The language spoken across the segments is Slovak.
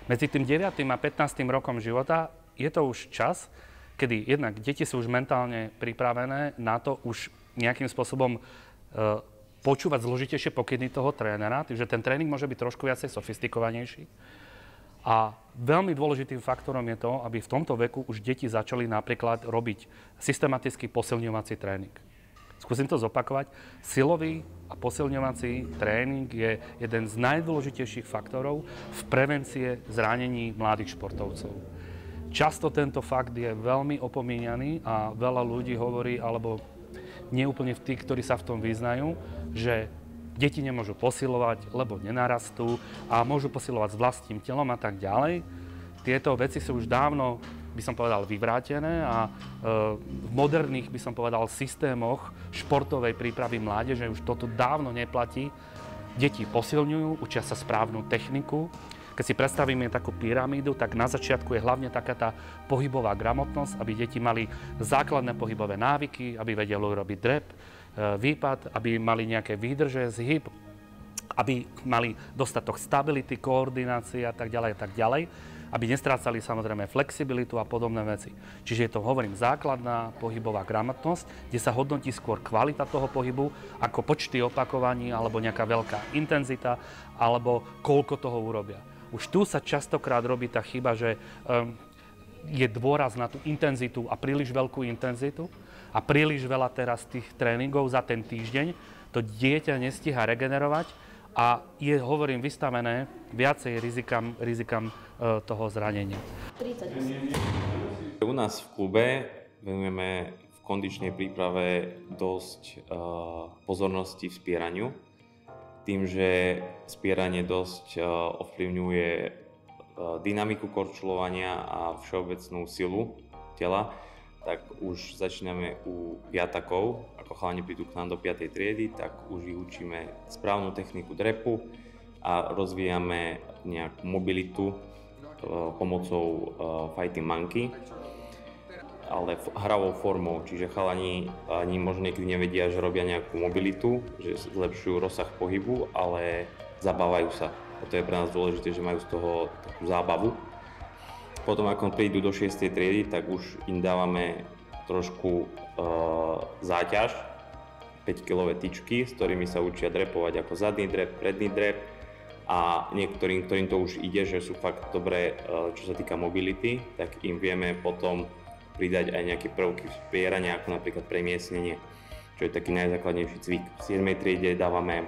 Medzi tým 9. a 15. rokom života je to už čas, kedy jednak deti sú už mentálne pripravené na to už nejakým spôsobom počúvať zložitejšie pokyny toho trénera, takže ten tréning môže byť trošku viacej sofistikovanejší. A veľmi dôležitým faktorom je to, aby v tomto veku už deti začali napríklad robiť systematický posilňovací tréning. Skúsim to zopakovať. Silový a posilňovací tréning je jeden z najdôležitejších faktorov v prevencie zranení mladých športovcov. Často tento fakt je veľmi opomínaný a veľa ľudí hovorí, alebo neúplne v tých, ktorí sa v tom vyznajú, že deti nemôžu posilovať, lebo nenarastú a môžu posilovať s vlastným telom a tak ďalej. Tieto veci sú už dávno, by som povedal, vyvrátené a v moderných, by som povedal, systémoch športovej prípravy mládeže už toto dávno neplatí. Deti posilňujú, učia sa správnu techniku. Keď si predstavíme takú pyramídu, tak na začiatku je hlavne taká tá pohybová gramotnosť, aby deti mali základné pohybové návyky, aby vedeli robiť drep, výpad, aby mali nejaké výdrže, zhyb, aby mali dostatok stability, koordinácie a tak ďalej, aby nestrácali samozrejme flexibilitu a podobné veci. Čiže je to, hovorím, základná pohybová gramotnosť, kde sa hodnotí skôr kvalita toho pohybu, ako počty opakovaní, alebo nejaká veľká intenzita, alebo koľko toho urobia. Už tu sa častokrát robí tá chyba, že je dôraz na tú intenzitu a príliš veľkú intenzitu a príliš veľa teraz tých tréningov za ten týždeň. To dieťa nestíha regenerovať a je, hovorím, vystavené viacej rizikám toho zranenia. U nás v klube venujeme v kondičnej príprave dosť pozornosti v spieraniu. Tým, že spieranie dosť ovplyvňuje dynamiku korčulovania a všeobecnú silu tela, tak už začíname u piatakov, ako chalani prídu k nám do 5. triedy, tak už ich učíme správnu techniku drepu a rozvíjame nejakú mobilitu pomocou Fighting Monkey, ale hravou formou, čiže chalani ani možno niekedy nevedia, že robia nejakú mobilitu, že zlepšujú rozsah pohybu, ale zabávajú sa. A to je pre nás dôležité, že majú z toho takú zábavu. Potom ako prídu do 6. triedy, tak už im dávame trošku záťaž, 5-kilové tyčky, s ktorými sa učia drepovať ako zadný drep, predný drep. A niektorým, ktorým to už ide, že sú fakt dobré, čo sa týka mobility, tak im vieme potom pridať aj nejaké prvky spierania, ako napríklad premiesnenie, čo je taký najzákladnejší cvik. V 7. triede dávame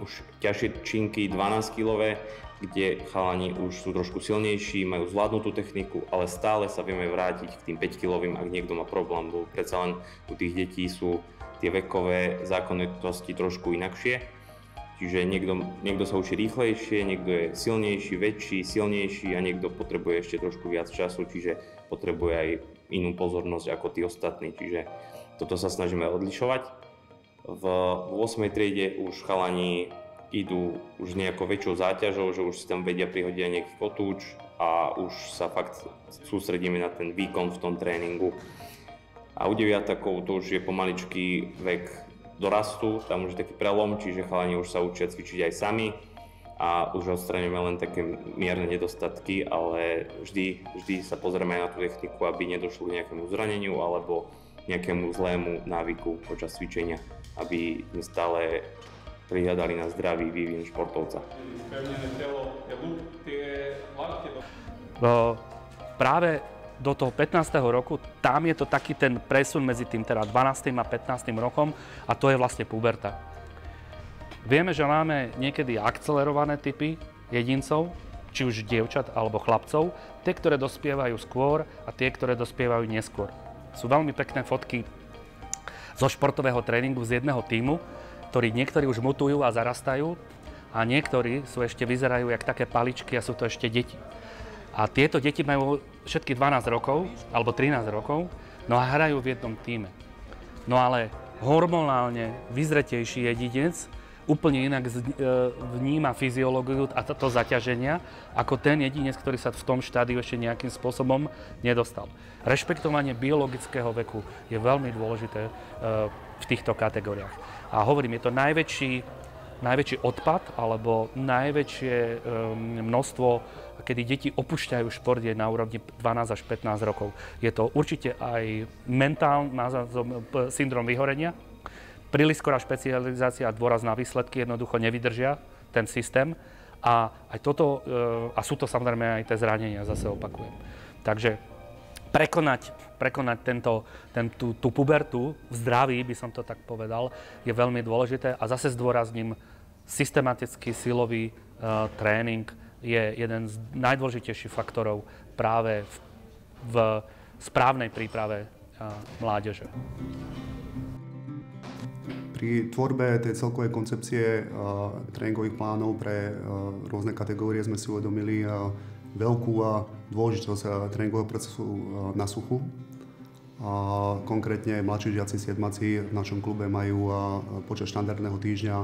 už ťažšie činky 12-kilové, kde chalani už sú trošku silnejší, majú zvládnutú techniku, ale stále sa vieme vrátiť k tým 5-kilovým, ak niekto má problém, bo predsa len u tých detí sú tie vekové zákonitosti trošku inakšie. Čiže niekto sa učí rýchlejšie, niekto je silnejší, väčší, silnejší a niekto potrebuje ešte trošku viac času, čiže potrebuje aj inú pozornosť ako tí ostatní. Čiže toto sa snažíme odlišovať. V 8. triede už chalani idú už nejakou väčšou záťažou, že už si tam vedia prihodiť aj nejaký kotúč a už sa fakt sústredíme na ten výkon v tom tréningu. A u 9-takov to už je pomaličký vek dorastu, tam už je taký prelom, čiže chalani už sa učia cvičiť aj sami a už odstraňujeme len také mierne nedostatky, ale vždy sa pozrieme aj na tú techniku, aby nedošlo k nejakému zraneniu alebo nejakému zlému návyku počas cvičenia, aby sme stále prihľadali na zdravý vývin športovca. Práve do toho 15. roku, tam je to taký ten presun medzi tým teda 12. a 15. rokom a to je vlastne puberta. Vieme, že máme niekedy akcelerované typy jedincov, či už dievčat alebo chlapcov, tie, ktoré dospievajú skôr a tie, ktoré dospievajú neskôr. Sú veľmi pekné fotky zo športového tréningu z jedného tímu, ktorí niektorí už mutujú a zarastajú a niektorí vyzerajú jak také paličky a sú to ešte deti. A tieto deti majú všetky 12 rokov alebo 13 rokov, no a hrajú v jednom tíme. No ale hormonálne vyzretejší jedinec úplne inak vníma fyziológiu a to zaťaženia, ako ten jedinec, ktorý sa v tom štádiu ešte nejakým spôsobom nedostal. Rešpektovanie biologického veku je veľmi dôležité v týchto kategóriách. A hovorím, je to najväčší najväčší odpad alebo najväčšie množstvo, kedy deti opúšťajú šport, je na úrovni 12 až 15 rokov. Je to určite aj mentálny syndrom vyhorenia, príliš skorá špecializácia a dôraz na výsledky jednoducho nevydržia ten systém. A aj toto, a sú to samozrejme aj tie zranenia, zase opakujem. Takže prekonať tú pubertu v zdraví, by som to tak povedal, je veľmi dôležité. A zase zdôrazním, systematický silový tréning je jeden z najdôležitejších faktorov práve v správnej príprave mládeže. Pri tvorbe tej celkovej koncepcie tréningových plánov pre rôzne kategórie sme si uvedomili veľkú dôležitosť tréningového procesu na suchu. Konkrétne mladší žiaci, siedmaci v našom klube majú počas štandardného týždňa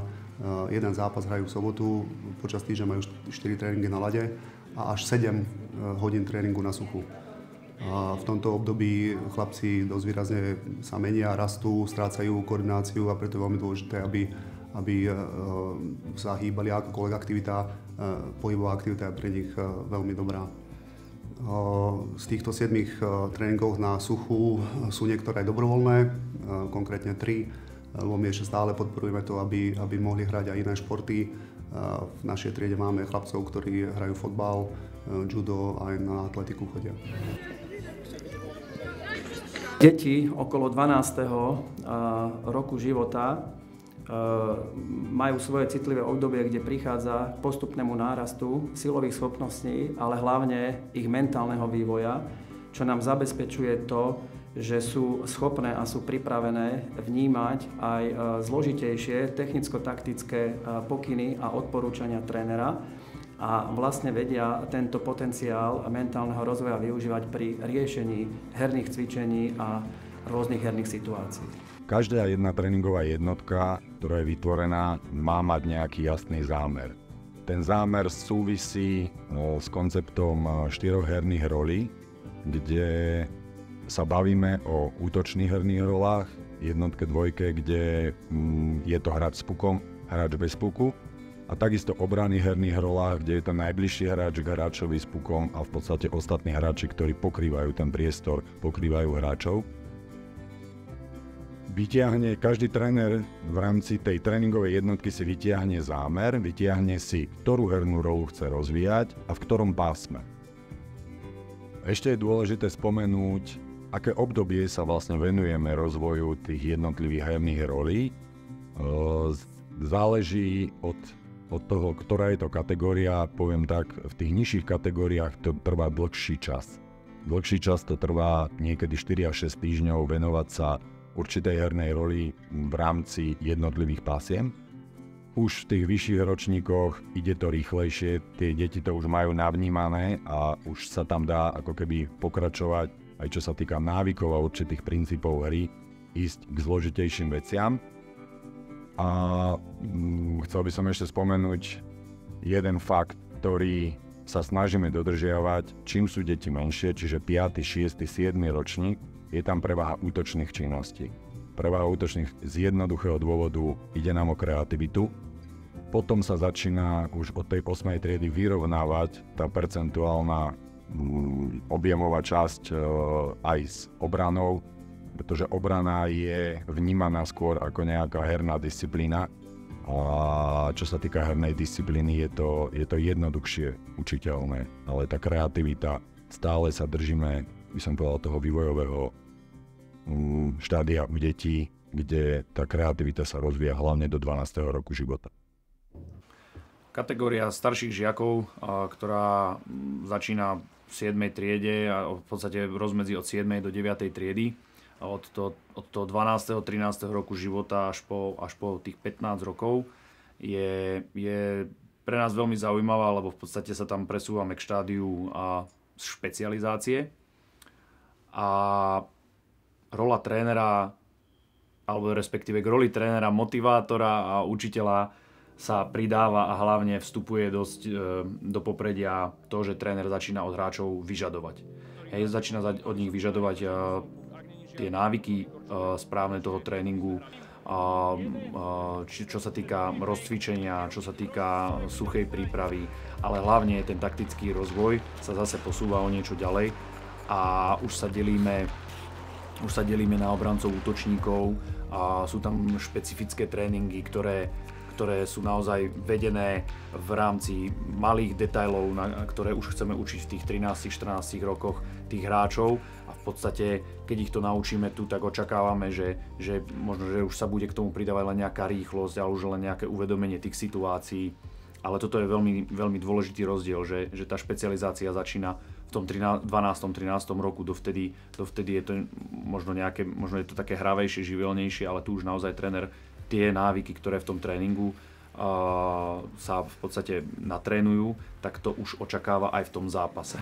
jeden zápas, hrajú v sobotu, počas týždňa majú 4 tréningy na ľade a až 7 hodín tréningu na suchu. V tomto období chlapci dosť výrazne sa menia, rastú, strácajú koordináciu a preto je veľmi dôležité, aby sa hýbali akákoľvek aktivita, pohybová aktivita je pre nich veľmi dobrá. Z týchto 7 tréningov na suchu sú niektoré aj dobrovoľné, konkrétne 3, lebo my ešte stále podporujeme to, aby mohli hrať aj iné športy. V našej triede máme chlapcov, ktorí hrajú fotbal, judo a aj na atletiku chodia. Deti okolo 12. roku života majú svoje citlivé obdobie, kde prichádza k postupnému nárastu silových schopností, ale hlavne ich mentálneho vývoja, čo nám zabezpečuje to, že sú schopné a sú pripravené vnímať aj zložitejšie technicko-taktické pokyny a odporúčania trénera a vlastne vedia tento potenciál mentálneho rozvoja využívať pri riešení herných cvičení a rôznych herných situácií. Každá jedna tréningová jednotka, ktorá je vytvorená, má mať nejaký jasný zámer. Ten zámer súvisí s konceptom 4 herných rolí, kde sa bavíme o útočných herných rolách, jednotke, dvojke, kde je to hráč s pukom, hráč bez puku, a takisto obranných herných rolách, kde je to najbližší hráč k hráčovi s pukom a v podstate ostatní hráči, ktorí pokrývajú ten priestor, pokrývajú hráčov. Každý tréner v rámci tej tréningovej jednotky si vytiahne zámer, vytiahne si, ktorú hernú rolu chce rozvíjať a v ktorom pásme. Ešte je dôležité spomenúť, aké obdobie sa vlastne venujeme rozvoju tých jednotlivých herných rolí. Záleží od toho, ktorá je to kategória, poviem tak, v tých nižších kategóriách to trvá dlhší čas. Dlhší čas to trvá niekedy 4 až 6 týždňov venovať sa určitej hernej roli v rámci jednotlivých pásiem. Už v tých vyšších ročníkoch ide to rýchlejšie, tie deti to už majú navnímané a už sa tam dá ako keby pokračovať, aj čo sa týka návykov a určitých princípov hry, ísť k zložitejším veciam. A chcel by som ešte spomenúť jeden fakt, ktorý sa snažíme dodržiavať, čím sú deti menšie, čiže 5., 6., 7. ročník, je tam prevaha útočných činností. Prevaha útočných z jednoduchého dôvodu, ide nám o kreativitu. Potom sa začína už od tej 8. triedy vyrovnávať tá percentuálna objemová časť aj s obranou, pretože obrana je vnímaná skôr ako nejaká herná disciplína. A čo sa týka hernej disciplíny, je to jednoduchšie učiteľné, ale tá kreativita, stále sa držíme, by som povedal, toho vývojového štádia u detí, kde tá kreativita sa rozvíja hlavne do 12. roku života. Kategória starších žiakov, ktorá začína v 7. triede a v podstate rozmedzi od 7. do 9. triedy, od toho 12. 13. roku života až po tých 15 rokov je pre nás veľmi zaujímavá, lebo v podstate sa tam presúvame k štádiu špecializácie a rola trénera, alebo respektíve k roli trénera, motivátora a učiteľa sa pridáva a hlavne vstupuje dosť do popredia to, že tréner začína od hráčov vyžadovať. Začína od nich vyžadovať tie návyky správne toho tréningu, čo sa týka rozcvičenia, čo sa týka suchej prípravy, ale hlavne ten taktický rozvoj sa zase posúva o niečo ďalej a už sa delíme na obrancov, útočníkov a sú tam špecifické tréningy, ktoré sú naozaj vedené v rámci malých detailov, ktoré už chceme učiť v tých 13-14 rokoch tých hráčov a v podstate, keď ich to naučíme tu, tak očakávame, že možno, že už sa bude k tomu pridávať len nejaká rýchlosť alebo už len nejaké uvedomenie tých situácií. Ale toto je veľmi, veľmi dôležitý rozdiel, že tá špecializácia začína v tom 12. 13. roku, dovtedy je to možno je to také hravejšie, živelnejšie, ale tu už naozaj tréner tie návyky, ktoré v tom tréningu sa v podstate natrénujú, tak to už očakáva aj v tom zápase.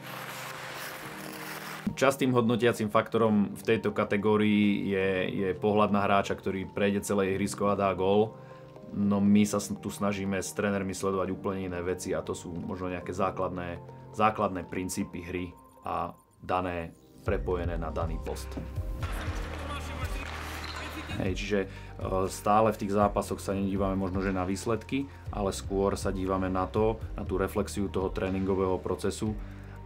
Častým hodnotiacím faktorom v tejto kategórii je pohľad na hráča, ktorý prejde celé ihrisko a dá gól. No my sa tu snažíme s trénermi sledovať úplne iné veci a to sú možno nejaké základné princípy hry a dané prepojené na daný post. Čiže stále v tých zápasoch sa nedívame možno že na výsledky, ale skôr sa dívame na tú reflexiu toho tréningového procesu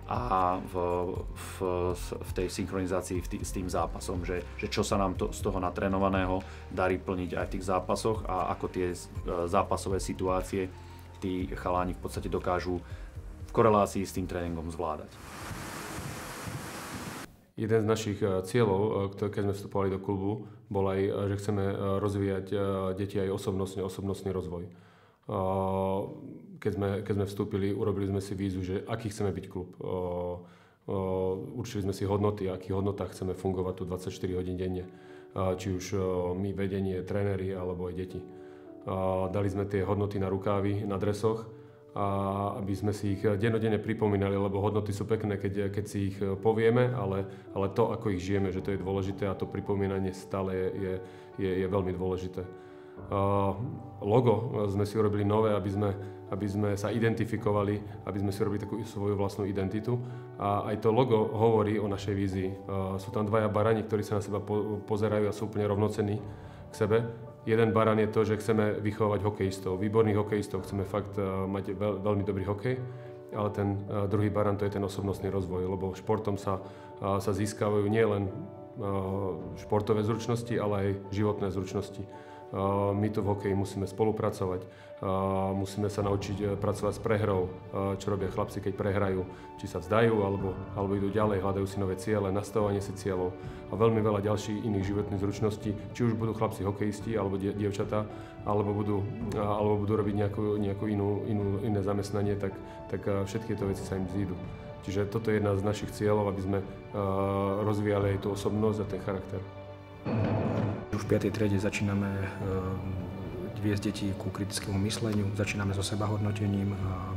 a v tej synchronizácii s tým zápasom, že čo sa nám z toho natrénovaného darí plniť aj v tých zápasoch a ako tie zápasové situácie tí chaláni v podstate dokážu v korelácii s tým tréningom zvládať. Jeden z našich cieľov, keď sme vstupovali do klubu, bol aj, že chceme rozvíjať deti aj osobnostný rozvoj. Keď sme vstúpili, urobili sme si víziu, že aký chceme byť klub. Určili sme si hodnoty, akých hodnotách chceme fungovať tu 24 hodín denne. Či už my, vedenie, tréneri alebo aj deti. Dali sme tie hodnoty na rukávy, na dresoch, aby sme si ich dennodenne pripomínali, lebo hodnoty sú pekné, keď si ich povieme, ale to, ako ich žijeme, že to je dôležité a to pripomínanie stále je veľmi dôležité. Logo sme si urobili nové, aby sme sa identifikovali, aby sme si urobili takú svoju vlastnú identitu. A aj to logo hovorí o našej vízii. Sú tam dvaja barani, ktorí sa na seba pozerajú a sú úplne rovnocenní k sebe. Jeden baran je to, že chceme vychovávať hokejistov, výborných hokejistov, chceme fakt mať veľmi dobrý hokej, ale ten druhý baran to je ten osobnostný rozvoj, lebo športom sa získavajú nielen športové zručnosti, ale aj životné zručnosti. My tu v hokeji musíme spolupracovať, musíme sa naučiť pracovať s prehrou, čo robia chlapci, keď prehrajú, či sa vzdajú, alebo idú ďalej, hľadajú si nové ciele, nastavovanie si cieľov a veľmi veľa ďalších iných životných zručností, či už budú chlapci hokejisti, alebo dievčatá, alebo budú robiť nejakú iné zamestnanie, tak všetky tieto veci sa im zídu. Čiže toto je jedna z našich cieľov, aby sme rozvíjali aj tú osobnosť a ten charakter. Už v 5. triede začíname viesť deti ku kritickému mysleniu, začíname so sebahodnotením a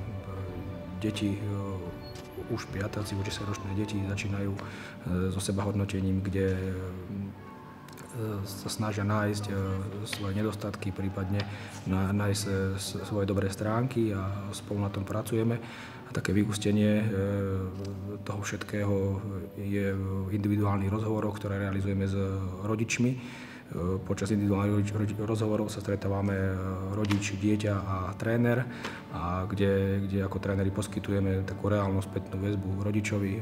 deti, už 5. už 10-ročné deti začínajú so sebahodnotením, kde sa snažia nájsť svoje nedostatky, prípadne nájsť svoje dobré stránky a spolu na tom pracujeme. A také vyústenie toho všetkého je v individuálnych rozhovoroch, ktoré realizujeme s rodičmi. Počas individuálnych rozhovorov sa stretávame rodič, dieťa a tréner, a kde ako tréneri poskytujeme takú reálnu spätnú väzbu rodičovi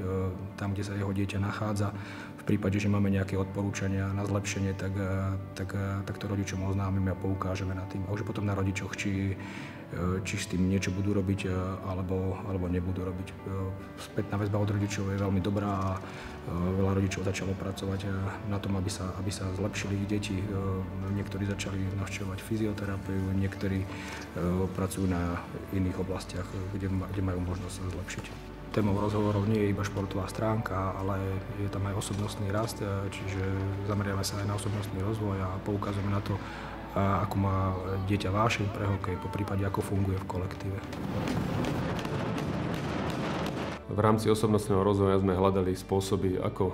tam, kde sa jeho dieťa nachádza. V prípade, že máme nejaké odporúčania na zlepšenie, tak to rodičom oznámime a poukážeme na tým. A už potom na rodičoch, či s tým niečo budú robiť alebo nebudú robiť. Spätná väzba od rodičov je veľmi dobrá a veľa rodičov začalo pracovať na tom, aby sa zlepšili ich deti. Niektorí začali navštevovať fyzioterapiu, niektorí pracujú na iných oblastiach, kde majú možnosť sa zlepšiť. Témou rozhovorov nie je iba športová stránka, ale je tam aj osobnostný rast, čiže zameriame sa aj na osobnostný rozvoj a poukazujeme na to, ako má dieťa vášeň pre hokej, poprípade ako funguje v kolektíve. V rámci osobnostného rozvoja sme hľadali spôsoby, ako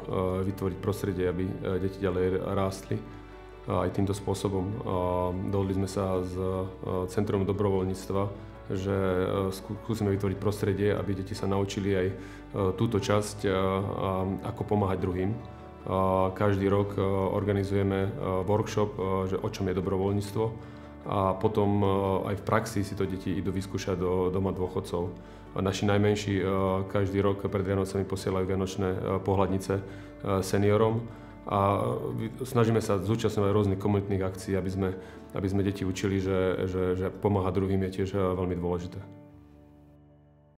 vytvoriť prostredie, aby deti ďalej rástli. Aj týmto spôsobom dohodli sme sa s Centrom dobrovoľníctva, že skúsime vytvoriť prostredie, aby deti sa naučili aj túto časť, ako pomáhať druhým. Každý rok organizujeme workshop, že o čom je dobrovoľníctvo a potom aj v praxi si to deti idú vyskúšať do doma dôchodcov. Naši najmenší každý rok pred Vianocami posielajú vianočné pohľadnice seniorom a snažíme sa zúčastňovať rôznych komunitných akcií, aby sme deti učili, že pomáhať druhým je tiež veľmi dôležité.